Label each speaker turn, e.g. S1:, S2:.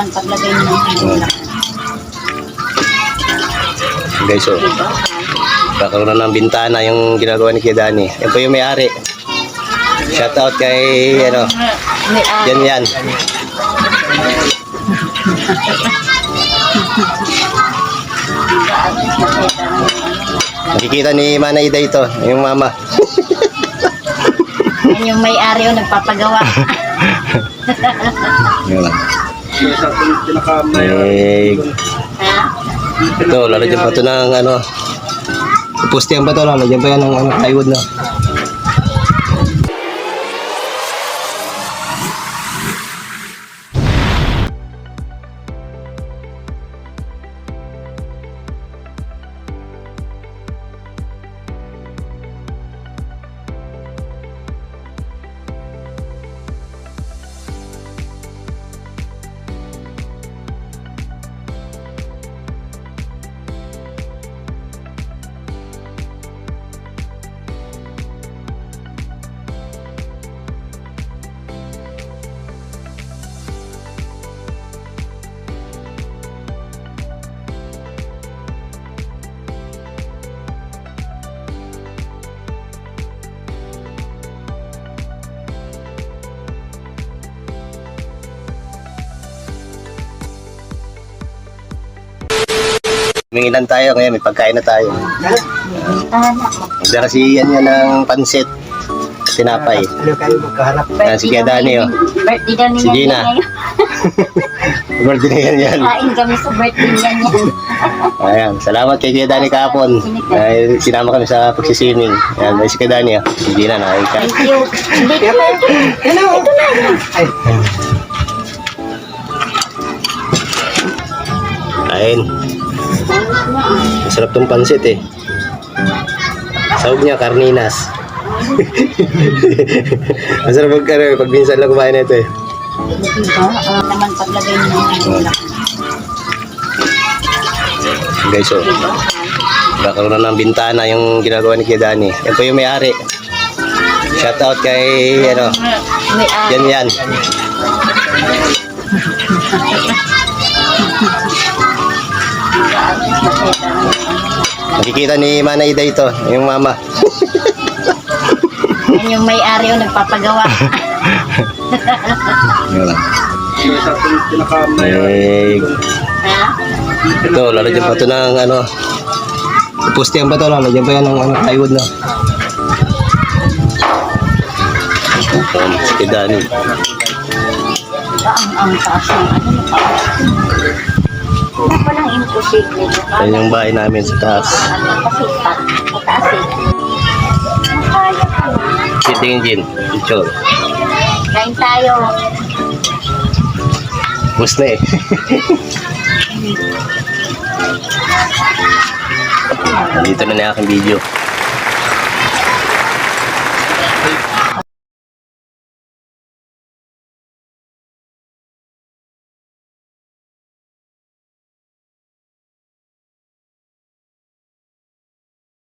S1: naman paglagay mo ng bulak.
S2: Guys, oh. Kakaroon na ng bintana yung ginagawa ni Kuya Danny. Yan po yung may-ari. Shout out kay, ano, yan. Nakikita ni Mana Ida ito, yung mama.
S1: Yan yung may-ari yung nagpapagawa.
S2: Ito, lalagyan pa ito ng ano. Pustihan ba ito? Lalagyan pa yan ng ano, plywood na. Mingilan tayo ngayon, may pagkain na tayo. Nagdala si yan ng pansit, tinapay. Yan si Kuya Danny, oh.
S1: Birthday daw
S2: Si
S1: niya
S2: Gina. Birthday na yan.
S1: Kain kami sa birthday niya.
S2: Ayan, salamat kay Kuya Danny kahapon. Dahil sinama kami sa pagsisimming. Ayan, si Kuya Danny, oh. Si Gina na.
S1: Thank you. Hindi ko na. Ito na.
S2: Ayan. Masarap tong pansit eh. Sahog niya, karninas. Masarap pag minsan lang kumain na ito eh.
S1: Naman paglagay mo ng bulak.
S2: Guys, oh. Kakaroon na ng bintana yung ginagawa ni Kuya Danny. Yan po yung may-ari. Shout out kay, ano, yan. Nakikita ni Mana Ida ito, yung mama.
S1: Yan yung may-ari yung nagpapagawa.
S2: Ito, lalagyan pa ito ng ano. Pustihan ba ito? Lalagyan pa yan ng ano, plywood na. Si Kuya Danny.
S1: Ang taas ng ano na pa. Hindi pa lang imposible.
S2: Yan yung bahay namin sa taas.
S1: Kasi mataas eh. Kaya ka na.
S2: Sitting Jin, picture.
S1: Kain tayo.
S2: Bus na eh. Dito na aking video.